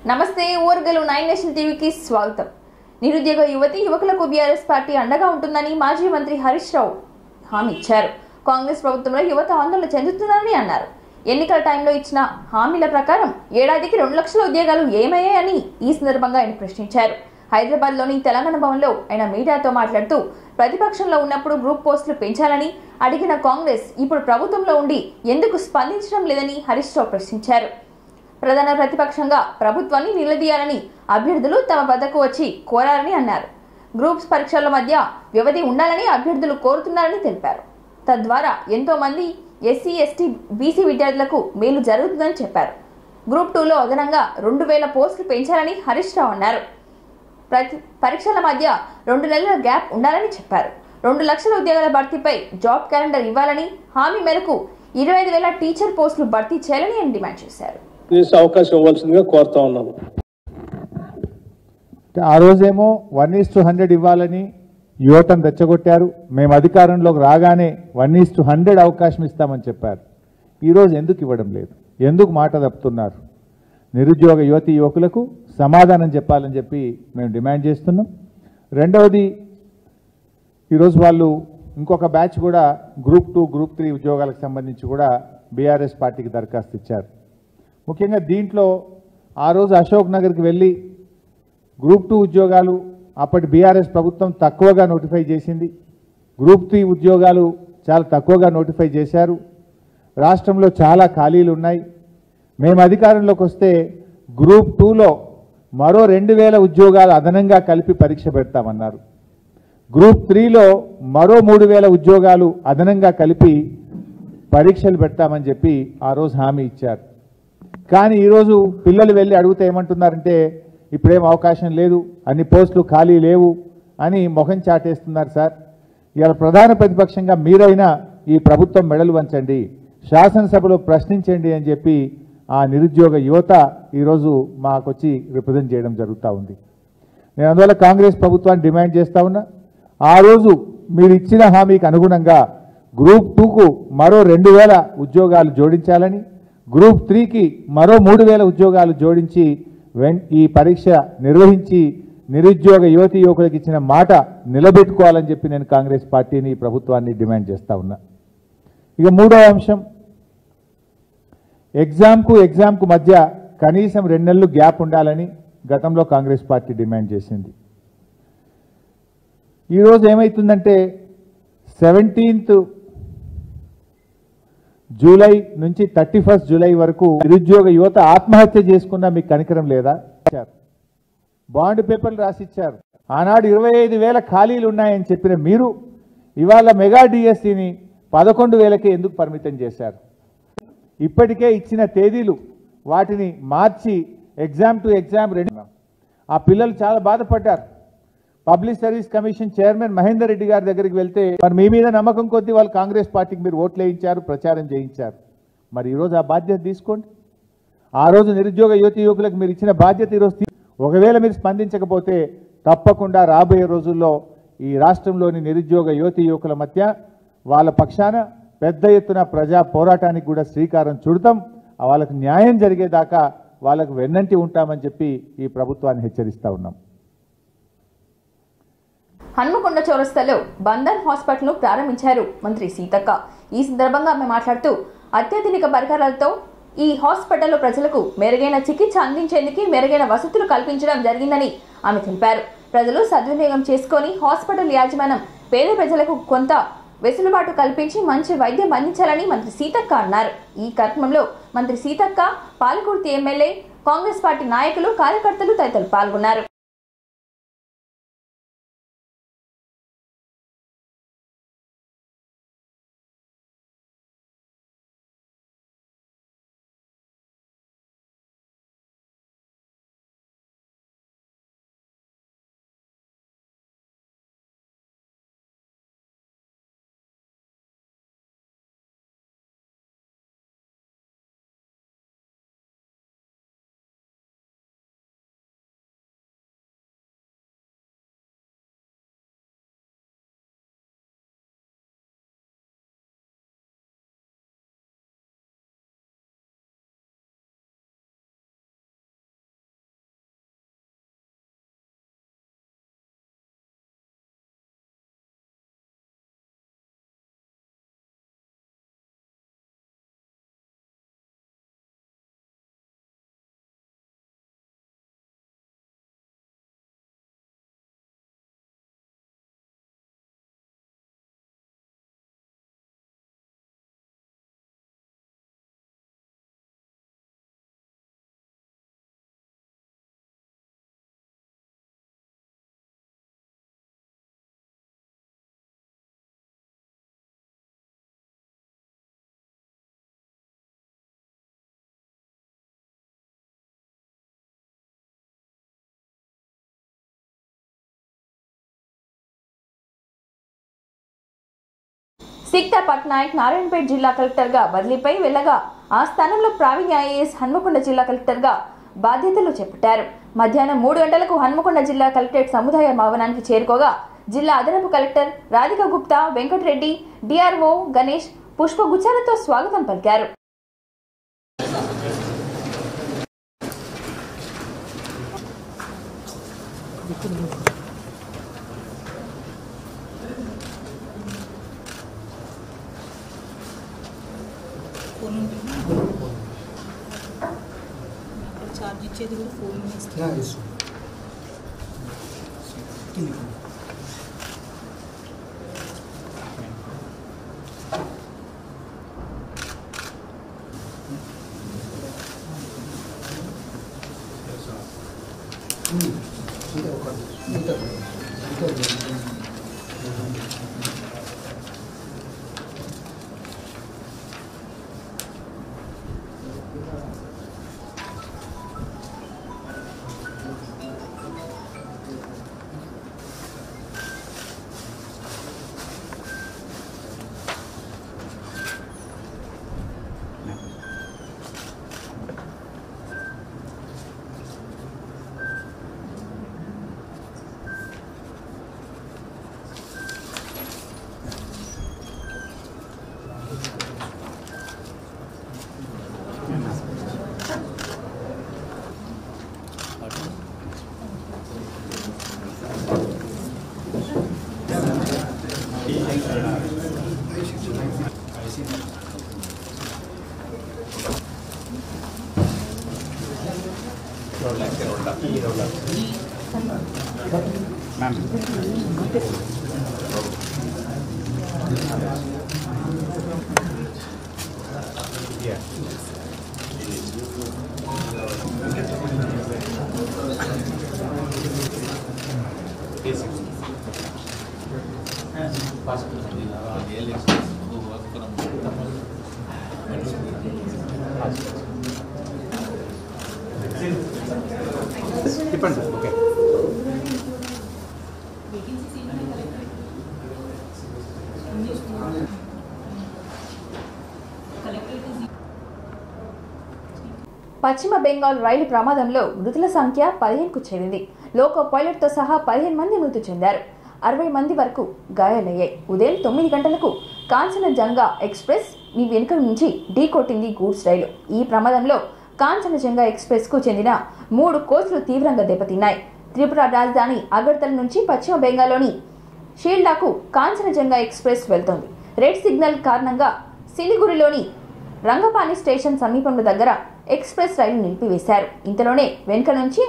నమస్తే ఓర్గలు 9 నేషన్ టీవీకి స్వాగతం. నిరుద్యోగ యువతి యువకులకు బీఆర్ఎస్ పార్టీ అండగా ఉంటుందని మాజీ మంత్రి హరీష్ రావు హామీ ఇచ్చారు. కాంగ్రెస్ ప్రభుత్వంలో యువత ఆందోళన చెందుతుందని అన్నారు. ఎన్నికల టైంలో ఇచ్చిన హామీల ప్రకారం ఏడాదికి 2 లక్షల ఉద్యోగాలు ఏమయ్యాయని ఈ సందర్భంగా ఆయన ప్రశ్నించారు. హైదరాబాద్లోని తెలంగాణ భవన్లో ఆయన మీడియాతో మాట్లాడుతూ ప్రతిపక్షంలో ఉన్నప్పుడు గ్రూప్ పోస్టులు పెంచాలని అడిగిన కాంగ్రెస్ ఇప్పుడు ప్రభుత్వంలో ఉండి ఎందుకు స్పందించడం లేదని హరీష్ రావు ప్రశ్నించారు. ప్రధాన ప్రతిపక్షంగా ప్రభుత్వాన్ని నిలదీయాలని అభ్యర్థులు తమ వద్దకు వచ్చి కోరారని అన్నారు. గ్రూప్స్ పరీక్షల మధ్య వ్యవధి ఉండాలని అభ్యర్థులు కోరుతున్నారని తెలిపారు. తద్వారా ఎంతో మంది ఎస్సీ, ఎస్టీ, బీసీ విద్యార్థులకు మేలు జరుగుతుందని చెప్పారు. గ్రూప్ 2లో అదనంగా 2000 పోస్టులు పెంచాలని హరీష్ రావు అన్నారు. పరీక్షల మధ్య 2 నెలల గ్యాప్ ఉండాలని చెప్పారు. 2 లక్షల ఉద్యోగాల భర్తీపై జాబ్ క్యాలెండర్ ఇవ్వాలని, హామీ మేరకు 25,000 టీచర్ పోస్టులు భర్తీ చేయాలని ఆయన డిమాండ్ చేశారు. అవకాశం ఇవ్వాల్సిందిగా కోరుతా ఉన్నాము. ఆ రోజేమో 1:100 ఇవ్వాలని యువతను రెచ్చగొట్టారు. మేము అధికారంలోకి రాగానే 1:100 అవకాశం ఇస్తామని చెప్పారు. ఈరోజు ఎందుకు ఇవ్వడం లేదు? ఎందుకు మాట తప్పుతున్నారు? నిరుద్యోగ యువతి యువకులకు సమాధానం చెప్పాలని చెప్పి మేము డిమాండ్ చేస్తున్నాం. రెండవది, ఈరోజు వాళ్ళు ఇంకొక బ్యాచ్ కూడా గ్రూప్ 2, గ్రూప్ 3 ఉద్యోగాలకు సంబంధించి కూడా బీఆర్ఎస్ పార్టీకి దరఖాస్తు ఇచ్చారు. ముఖ్యంగా దీంట్లో ఆ రోజు అశోక్ నగర్కి వెళ్ళి గ్రూప్ 2 ఉద్యోగాలు అప్పటి బీఆర్ఎస్ ప్రభుత్వం తక్కువగా నోటిఫై చేసింది. గ్రూప్ 3 ఉద్యోగాలు చాలా తక్కువగా నోటిఫై చేశారు. రాష్ట్రంలో చాలా ఖాళీలు ఉన్నాయి. మేము అధికారంలోకి వస్తే గ్రూప్ 2లో మరో 2,000 ఉద్యోగాలు అదనంగా కలిపి పరీక్ష పెడతామన్నారు. గ్రూప్ 3లో మరో 3,000 ఉద్యోగాలు అదనంగా కలిపి పరీక్షలు పెడతామని చెప్పి ఆ రోజు హామీ ఇచ్చారు. కానీ ఈరోజు పిల్లలు వెళ్ళి అడిగితే ఏమంటున్నారంటే ఇప్పుడేం అవకాశం లేదు, అన్ని పోస్టులు ఖాళీ లేవు అని మొహం చాటేస్తున్నారు. సార్, ఇవాళ ప్రధాన ప్రతిపక్షంగా మీరైనా ఈ ప్రభుత్వం మెడలు వంచండి, శాసనసభలో ప్రశ్నించండి అని చెప్పి ఆ నిరుద్యోగ యువత ఈరోజు మాకొచ్చి రిప్రజెంట్ చేయడం జరుగుతూ ఉంది. నేను అందువల్ల కాంగ్రెస్ ప్రభుత్వాన్ని డిమాండ్ చేస్తూ ఉన్నా, ఆ రోజు మీరు ఇచ్చిన హామీకి అనుగుణంగా గ్రూప్ 2కు మరో 2,000 ఉద్యోగాలు జోడించాలని, గ్రూప్ 3కి మరో 3,000 ఉద్యోగాలు జోడించి ఈ పరీక్ష నిర్వహించి నిరుద్యోగ యువతి యువకులకు ఇచ్చిన మాట నిలబెట్టుకోవాలని చెప్పి నేను కాంగ్రెస్ పార్టీని, ప్రభుత్వాన్ని డిమాండ్ చేస్తూ ఉన్నా. ఇక మూడవ అంశం, ఎగ్జామ్కు మధ్య కనీసం 2 నెలలు గ్యాప్ ఉండాలని గతంలో కాంగ్రెస్ పార్టీ డిమాండ్ చేసింది. ఈరోజు ఏమవుతుందంటే 17th జూలై నుంచి 31st జూలై వరకు నిరుద్యోగ యువత ఆత్మహత్య చేసుకున్నా మీకు కనికరం లేదా? బాండ్ పేపర్లు రాసిచ్చారు. ఆనాడు 25,000 ఖాళీలు ఉన్నాయని చెప్పిన మీరు ఇవాళ మెగా డిఎస్సిని 11,000కే ఎందుకు పరిమితం చేశారు? ఇప్పటికే ఇచ్చిన తేదీలు వాటిని మార్చి ఎగ్జామ్ టు ఎగ్జామ్ ఆ పిల్లలు చాలా బాధపడ్డారు. Public service commission chairman Mahender Reddy గారి దగ్గరికి వెళ్తే మరి మీ మీద నమ్మకం కొద్దీ వాళ్ళు కాంగ్రెస్ పార్టీకి మీరు ఓట్లు వేయించారు, ప్రచారం చేయించారు. మరి ఈరోజు ఆ బాధ్యత తీసుకోండి. ఆ రోజు నిరుద్యోగ యువతి యువకులకు మీరు ఇచ్చిన బాధ్యత ఈరోజు ఒకవేళ మీరు స్పందించకపోతే తప్పకుండా రాబోయే రోజుల్లో ఈ రాష్ట్రంలోని నిరుద్యోగ యువతి యువకుల మధ్య వాళ్ళ పక్షాన పెద్ద ఎత్తున ప్రజా పోరాటానికి కూడా శ్రీకారం చుడతాం. వాళ్ళకు న్యాయం జరిగేదాకా వాళ్ళకు వెన్నంటి ఉంటామని చెప్పి ఈ ప్రభుత్వాన్ని హెచ్చరిస్తూ ఉన్నాం. హన్మకొండ చౌరస్తాలో బంధన్ హాస్పిటల్ను ప్రారంభించారు మంత్రి సీతక్క. ఈ సందర్భంగా ఆమె మాట్లాడుతూ అత్యాధునిక పరికరాలతో ఈ హాస్పిటల్లో ప్రజలకు మెరుగైన చికిత్స అందించేందుకు మెరుగైన వసతులు కల్పించడం జరిగిందని ఆమె తెలిపారు. ప్రజలు సద్వినియోగం చేసుకొని హాస్పిటల్ యాజమాన్యం పేద ప్రజలకు కొంత వెసులుబాటు కల్పించి మంచి వైద్యం అందించాలని మంత్రి సీతక్క అన్నారు. ఈ కార్యక్రమంలో మంత్రి సీతక్క, పాలకుర్తి ఎమ్మెల్యే, కాంగ్రెస్ పార్టీ నాయకులు, కార్యకర్తలు తదితరులు పాల్గొన్నారు. సిక్తా పట్నాయక్ నారాయణపేట జిల్లా కలెక్టర్గా బదిలీపై వెళ్లగా ఆ స్థానంలో ప్రావీణ్య ఐఏఎస్ హన్మకొండ జిల్లా కలెక్టర్గా బాధ్యతలు చేపట్టారు. మధ్యాహ్నం 3 గంటలకు హన్మకొండ జిల్లా కలెక్టరేట్ సముదాయ భవనానికి చేరుకోగా జిల్లా అదనపు కలెక్టర్ రాధిక గుప్తా, వెంకటరెడ్డి, డిఆర్ఓ గణేష్ పుష్పగుచ్చాలతో స్వాగతం పలికారు. చార్జ్ ఇచ్చేది కూడా ఫోన్ ఇస్తుంది. Okay. పశ్చిమ బెంగాల్ రైలు ప్రమాదంలో మృతుల సంఖ్య 15కు చేరింది. లోకో పైలట్తో సహా 15 మంది మృతి చెందారు. 60 మంది వరకు గాయాలయ్యాయి. ఉదయం 9 గంటలకు కాంచనజంగా ఎక్స్ప్రెస్ ని వెనుక నుంచి ఢీకొట్టింది గూడ్స్ రైలు. ఈ ప్రమాదంలో కాంచనజంగా ఎక్స్ప్రెస్ కు చెందిన 3 కోచ్లు తీవ్రంగా దెబ్బతిన్నాయి. త్రిపుర రాజధాని అగర్తల నుంచి పశ్చిమ బెంగాల్లోని షీల్డాకు కాంచనజంగా ఎక్స్ప్రెస్ వెళ్తోంది. రెడ్ సిగ్నల్ కారణంగా సిలిగురిలోని రంగపాని స్టేషన్ సమీపంలో దగ్గర ఎక్స్ప్రెస్ రైలు నిలిపివేశారు. ఇంతలోనే వెనుక నుంచి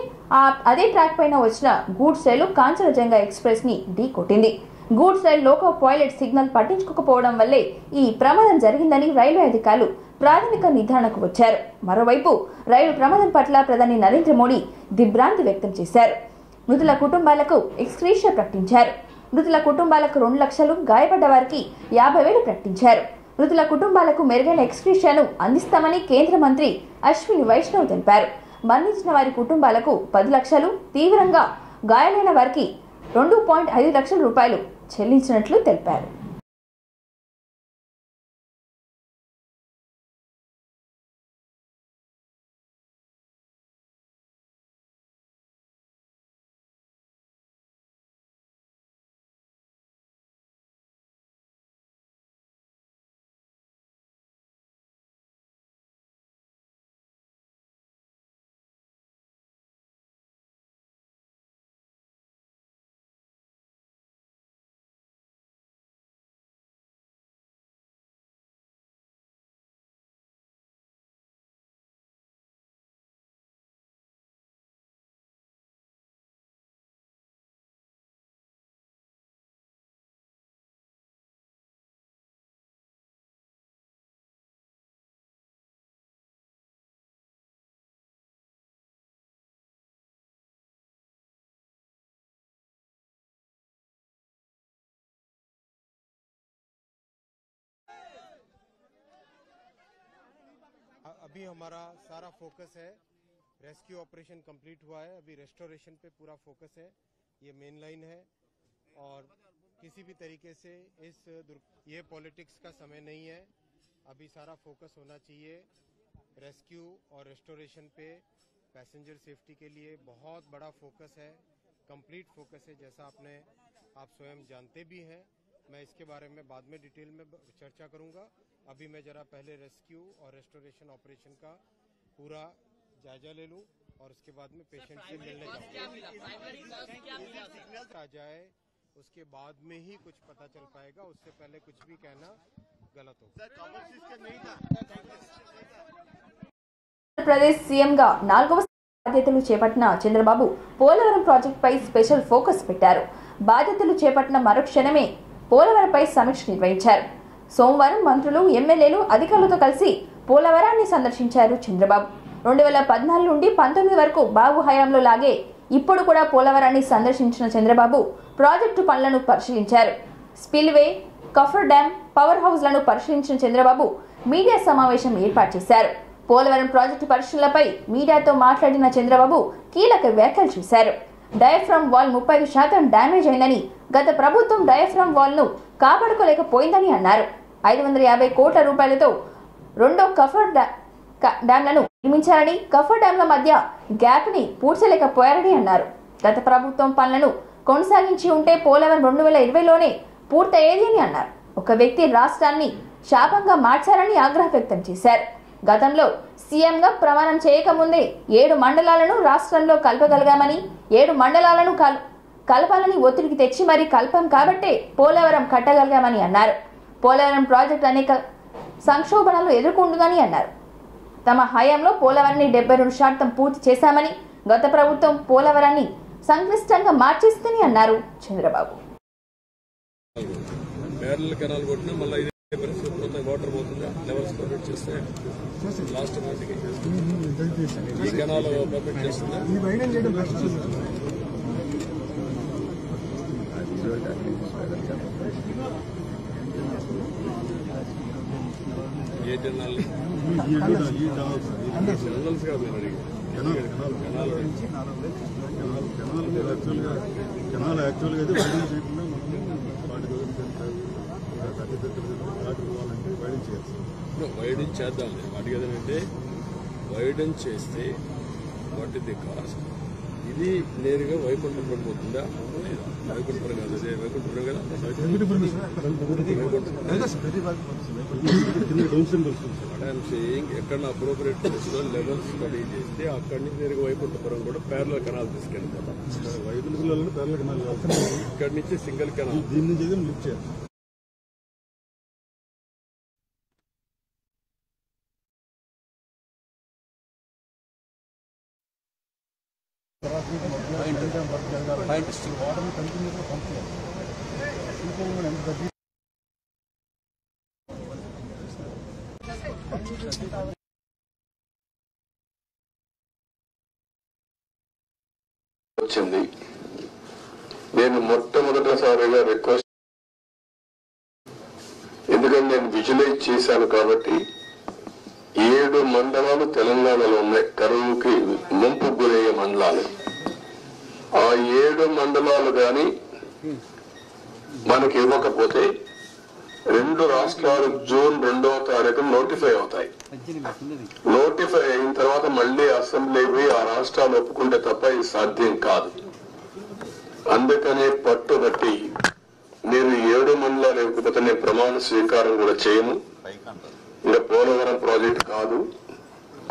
అదే ట్రాక్ పైన వచ్చిన గూడ్స్ రైలు కాంచనజంగా ఎక్స్ప్రెస్ ని ఢీ కొట్టింది. గూడ్స్ రైలు లోకో పైలట్ సిగ్నల్ పట్టించుకోకపోవడం వల్లే ఈ ప్రమాదం జరిగిందని రైల్వే అధికారులు ప్రాథమిక నిర్ధారణకు వచ్చారు. మరోవైపు రైలు ప్రమాదం పట్ల ప్రధాని నరేంద్ర మోడీ దిగ్భ్రాంతి వ్యక్తం చేశారు. మృతుల కుటుంబాలకు ఎక్స్గ్రేషియా ప్రకటించారు. మృతుల కుటుంబాలకు 2 లక్షలు, గాయపడ్డ వారికి 50,000 ప్రకటించారు. మృతుల కుటుంబాలకు మెరుగైన ఎక్స్గ్రేషియాను అందిస్తామని కేంద్ర మంత్రి అశ్విని వైష్ణవ్ తెలిపారు. మరణించిన వారి కుటుంబాలకు 10 లక్షలు, తీవ్రంగా గాయాలైన వారికి 2.5 లక్షల రూపాయలు చెల్లించినట్లు తెలిపారు. अभी हमारा सारा फोकस है, रेस्क्यू ऑपरेशन कंप्लीट हुआ है, अभी रेस्टोरेशन पे पूरा फोकस है। ये मेन लाइन है और किसी भी तरीके से ये पॉलिटिक्स का समय नहीं है। अभी सारा फोकस होना चाहिए रेस्क्यू और रेस्टोरेशन पे। पैसेंजर सेफ्टी के लिए बहुत बड़ा फोकस है, कंप्लीट फोकस है, जैसा आप स्वयं जानते भी हैं। मैं इसके बारे में बाद में डिटेल में चर्चा करूंगा। अभी मैं जरा पहले रेस्क्यू और रेस्टोरेशन ऑपरेशन का पूरा जायजा ले लूं और उसके बाद में पेशेंट से मिलने आ जाए, उसके बाद में ही कुछ पता चल पाएगा। उससे पहले कुछ भी कहना गलत होगा। ఆంధ్రప్రదేశ్ సీఎంగా 4వ బాధ్యతలు చేపట్టిన చంద్రబాబు పోలవరం ప్రాజెక్టుపై స్పెషల్ ఫోకస్ పెట్టారు. బాధ్యతలు చేపట్టిన మరుక్షణమే పోలవరంపై సమీక్ష నిర్వహించారు. సోమవారం మంత్రులు, ఎమ్మెల్యేలు, అధికారులతో కలిసి పోలవరాన్ని సందర్శించారు చంద్రబాబు. 2014 నుండి 19 వరకు బాబు హయాంలో లాగే ఇప్పుడు కూడా పోలవరాన్ని సందర్శించిన చంద్రబాబు ప్రాజెక్టు పనులను పరిశీలించారు. స్పిల్వే, కఫర్ డ్యాం, పవర్ హౌస్లను పరిశీలించిన చంద్రబాబు మీడియా సమావేశం ఏర్పాటు చేశారు. పోలవరం ప్రాజెక్టు పరిశీలనపై మీడియాతో మాట్లాడిన చంద్రబాబు కీలక వ్యాఖ్యలు చేశారు. డయాఫ్రమ్ వాల్ 35% డ్యామేజ్ అయిందని, గత ప్రభుత్వం డయాఫ్రమ్ వాల్ ను కాపాడుకోలేకపోయిందని అన్నారు. 550 కోట్ల రూపాయలతో 2 కఫర్ డ్యాంలను నిర్మించారని, కఫర్ డ్యాంల మధ్య గ్యాప్ ని పూడ్చలేకపోయారని అన్నారు. గత ప్రభుత్వం పనులను కొనసాగించి ఉంటే పోలవరం 2020లోనే పూర్తయ్యేది అని అన్నారు. ఒక వ్యక్తి రాష్ట్రాన్ని శాపంగా మార్చారని ఆగ్రహం వ్యక్తం చేశారు. గతంలో సీఎంగా ప్రమాణం చేయకముందే 7 మండలాలను రాష్ట్రంలో కలపగలిగామని, 7 మండలాలను కలపాలని ఒత్తిడికి తెచ్చి మరీ కల్పం కాబట్టే పోలవరం కట్టగలిగామని అన్నారు. పోలవరం ప్రాజెక్టు అనేక సంక్షోభాలను ఎదుర్కొంటుందని అన్నారు. తమ హయాంలో పోలవరాన్ని 72% పూర్తి చేశామని, గత ప్రభుత్వం పోలవరాన్ని సంక్లిష్టంగా మార్చేస్తుందని అన్నారు చంద్రబాబు. వాటర్ పోతుంది, లెవెల్స్ పర్మిట్ చేస్తే లాస్ట్ మంత్కి ఈ కెనాల్ పర్మిట్ చేస్తుంది. ఏ జనాలు జనరల్స్ గా మీరు అడిగి కెనాల్ యాక్చువల్గా అయితే వైడింగ్ చేయకుండా వైడెన్ చేద్దాం. వాటికి ఏదంటే వైడెన్ చేస్తే వాట్ ఇస్ ది కాస్ట్? ఇది నేరుగా వైకుంఠపురం పోతుందా? వైకుంఠపురం కాదు, అదే వైకుంఠపురం కదా. ఎక్కడ అప్రోప్రియేట్ ప్లేస్లో లెవెల్స్ స్టడీ చేస్తే అక్కడి నుంచి నేరుగా వైకుంఠపురం కూడా ప్యారలల్ కెనాల్ తీసుకెళ్ళిపోతాం. వైకుంఠపురంలో ప్యారలల్ కెనాల్ ఇక్కడి నుంచి సింగిల్ కెనాల్, దీని నుంచి లిఫ్ట్ చేయాలి. వచ్చింది. నేను మొట్టమొదటిసారిగా రిక్వెస్ట్, ఎందుకంటే నేను విజువలైజ్ చేశాను కాబట్టి 7 మండలాలు తెలంగాణలో ఉన్నాయి, కరువుకి ముంపు గురయ్యే మండలాలు. ఆ 7 మండలాలు కానీ మనకి ఇవ్వకపోతే 2 రాష్ట్రాలు జూన్ 2వ తారీఖు నోటిఫై అవుతాయి. నోటిఫై అయిన తర్వాత మళ్ళీ అసెంబ్లీ పోయి ఆ రాష్ట్రాలు ఒప్పుకుంటే తప్ప ఇది సాధ్యం కాదు. అందుకనే పట్టుబట్టి మీరు 7 మండలాలు ఇవ్వకపోతే నేను ప్రమాణ స్వీకారం కూడా చేయను, ఇంకా పోలవరం ప్రాజెక్ట్ కాదు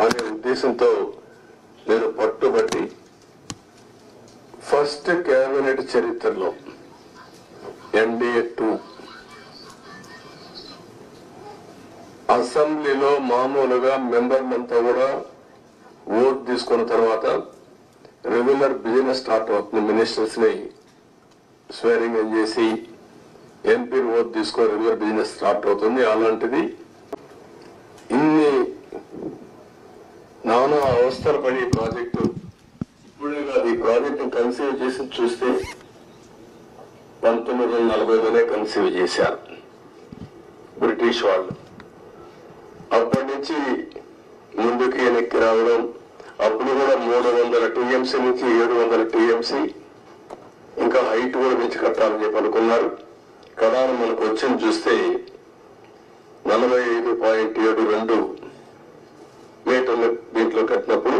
అనే ఉద్దేశంతో నేను పట్టుబట్టి ఫస్ట్ కేబినెట్ చరిత్రలో NDA 2 అసెంబ్లీలో మామూలుగా మెంబర్లంతా కూడా ఓట్ తీసుకున్న తర్వాత రెగ్యులర్ బిజినెస్ స్టార్ట్ అవుతుంది. మినిస్టర్స్ ని స్వేరింగ్ ఇన్ చేసి ఎంపీ ఓట్ తీసుకొని రెగ్యులర్ బిజినెస్ స్టార్ట్ అవుతుంది. అలాంటిది ఇన్ని నానా అవస్థలు పడి ప్రాజెక్టు ఇప్పుడే కాదు, ఈ ప్రాజెక్టు కన్సీవ్ చేసి చూస్తే 1940లోనే కన్సీవ్ చేశారు బ్రిటిష్ వాళ్ళు. అప్పటి నుంచి ముందుకు వెనక్కి రావడం, అప్పుడు కూడా 300 TMC నుంచి 700 TMC ఇంకా హైట్ కూడా పెంచి కట్టాలని చెప్పి అనుకున్నారు. కడాన మనకు వచ్చింది చూస్తే 45.72 మీటర్లు దీంట్లో కట్టినప్పుడు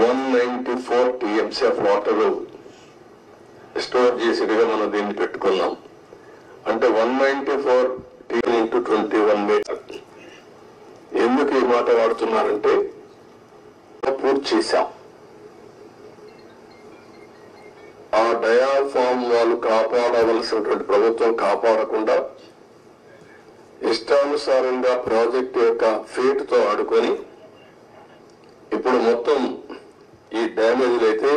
194 టీఎంసీ ఆఫ్ వాటర్ స్టోర్ చేసేట్టుగా మనం దీన్ని పెట్టుకున్నాం. అంటే 194 టీఎం ఇంటూ 21 మీటర్. ఎందుకు ఈ మాట వాడుతున్నారంటే పూర్తి చేశాం. ఆ డయాఫామ్ వాళ్ళు కాపాడవలసినటువంటి ప్రభుత్వం కాపాడకుండా ఇష్టానుసారంగా ప్రాజెక్టు యొక్క ఫేట్ తో ఆడుకొని ఇప్పుడు మొత్తం ఈ డ్యామేజ్లు అయితే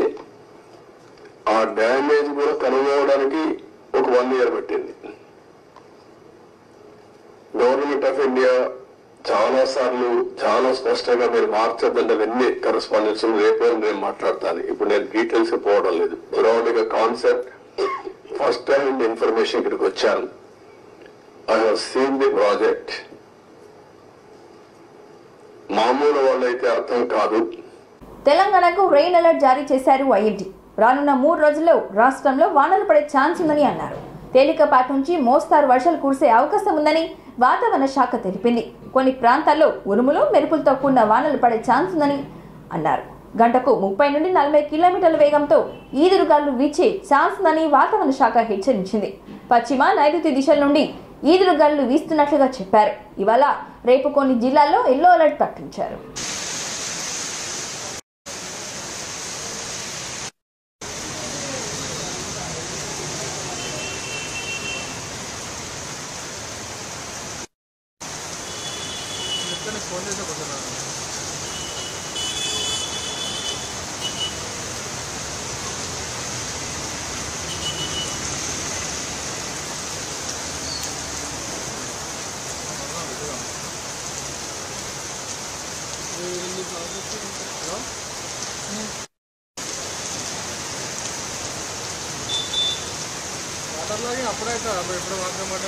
ఆ డ్యామేజ్ కూడా కనుగొనడానికి ఒక 1 year పట్టింది. గవర్నమెంట్ ఆఫ్ ఇండియా చాలా సార్లు చాలా స్పష్టంగా మీరు మార్చద్దంటే అవన్నీ కరెస్పాండెన్స్ రేపే నేను మాట్లాడతాను. ఇప్పుడు నేను డీటెయిల్స్ పోవడం లేదు. బ్రాడ్ గా కాన్సెప్ట్ ఫస్ట్ హ్యాండ్ ఇన్ఫర్మేషన్ ఇక్కడికి వచ్చాను. I have seen the project. మామూలు వాళ్ళైతే అర్థం కాదు. తెలంగాణకు రెయిన్ అలర్ట్ జారీ చేశారు ఐఎండీ. రానున్న 3 రోజుల్లో రాష్ట్రంలో వానలు పడే ఛాన్స్ ఉందని అన్నారు. తేలికపాటి నుంచి మోస్తారు వర్షాలు కురిసే అవకాశం ఉందని వాతావరణ శాఖ తెలిపింది. కొన్ని ప్రాంతాల్లో ఉరుములు మెరుపులతో కూడిన వానలు పడే ఛాన్స్ ఉందని అన్నారు. గంటకు 30 నుండి 40 కిలోమీటర్ల వేగంతో ఈదురుగాలు వీచే ఛాన్స్ ఉందని వాతావరణ శాఖ హెచ్చరించింది. పశ్చిమ నైరుతి దిశల నుండి ఈదురుగాలు వీస్తున్నట్లుగా చెప్పారు. ఇవాళ రేపు కొన్ని జిల్లాల్లో ఎల్లో అలర్ట్ ప్రకటించారు. అప్పుడైతే ఎప్పుడు మాట్లాడమాట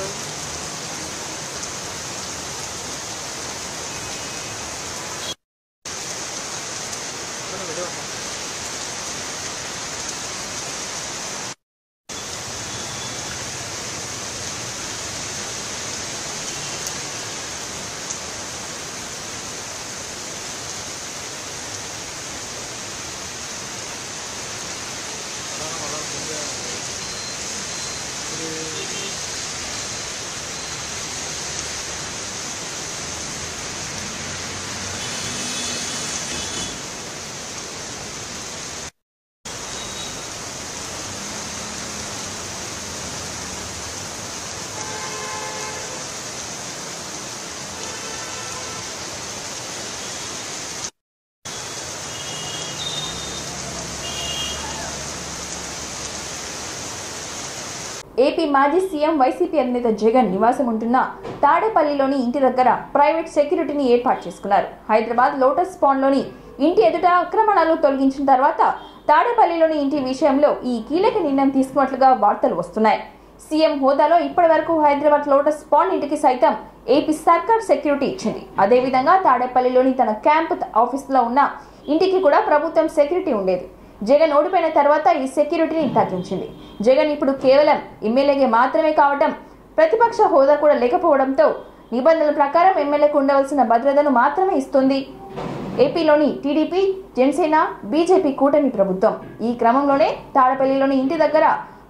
ఏపీ మాజీ సీఎం వైసీపీ అధినేత జగన్ నివాసం ఉంటున్న తాడేపల్లిలోని ఇంటి దగ్గర ప్రైవేట్ సెక్యూరిటీని ఏర్పాటు చేసుకున్నారు. హైదరాబాద్ లోటస్ పాండ్లోని ఇంటి ఎదుట ఆక్రమణలు తొలగించిన తర్వాత తాడేపల్లిలోని ఇంటి విషయంలో ఈ కీలక నిర్ణయం తీసుకున్నట్లుగా వార్తలు వస్తున్నాయి. సీఎం హోదాలో ఇప్పటి వరకు హైదరాబాద్ లోటస్ పాండ్ ఇంటికి సైతం ఏపీ సర్కార్ సెక్యూరిటీ ఇచ్చింది. అదేవిధంగా తాడేపల్లిలోని తన క్యాంప్ ఆఫీసులో ఉన్న ఇంటికి కూడా ప్రభుత్వం సెక్యూరిటీ ఉండేది. జగన్ ఓడిపోయిన తర్వాత ఈ సెక్యూరిటీని తగ్గించింది. జగన్ ఇప్పుడు కేవలం ఎమ్మెల్యేగా మాత్రమే కావడం, ప్రతిపక్ష హోదా కూడా లేకపోవడంతో నిబంధనల ప్రకారం ఎమ్మెల్యేకు ఉండవలసిన భద్రతను మాత్రమే ఇస్తుంది ఏపీలోని టీడీపీ, జనసేన, బీజేపీ కూటమి ప్రభుత్వం. ఈ క్రమంలోనే తాడపల్లిలోని ఇంటి దగ్గర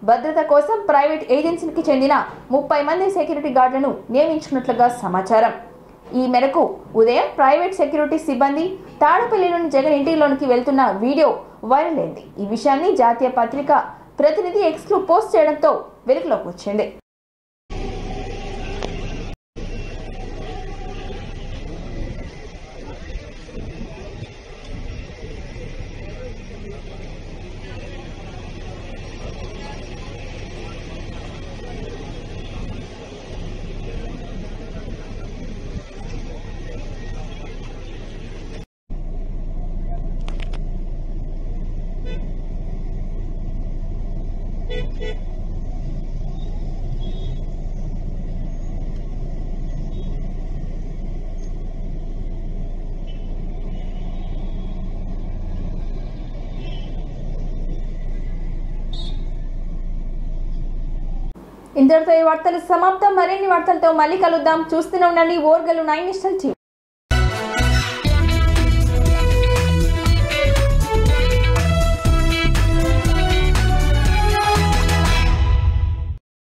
భద్రత కోసం ప్రైవేట్ ఏజెన్సీకి చెందిన 30 మంది సెక్యూరిటీ గార్డులను నియమించుకున్నట్లుగా సమాచారం. ఈ మేరకు ఉదయం ప్రైవేట్ సెక్యూరిటీ సిబ్బంది తాడపల్లిలోని జగన్ ఇంటిలోనికి వెళ్తున్న వీడియో వైరల్ అయింది. ఈ విషయాన్ని జాతీయ పత్రిక ప్రతినిధి ఎక్స్లో పోస్ట్ చేయడంతో వెలుగులోకి వచ్చింది. ఇంతటితో ఈ వార్తలు సమాప్తం. మరిన్ని వార్తలతో మళ్ళీ కలుద్దాం. చూస్తూనే ఉండండి ఓర్గలు 9 నేషనల్ టీవీ.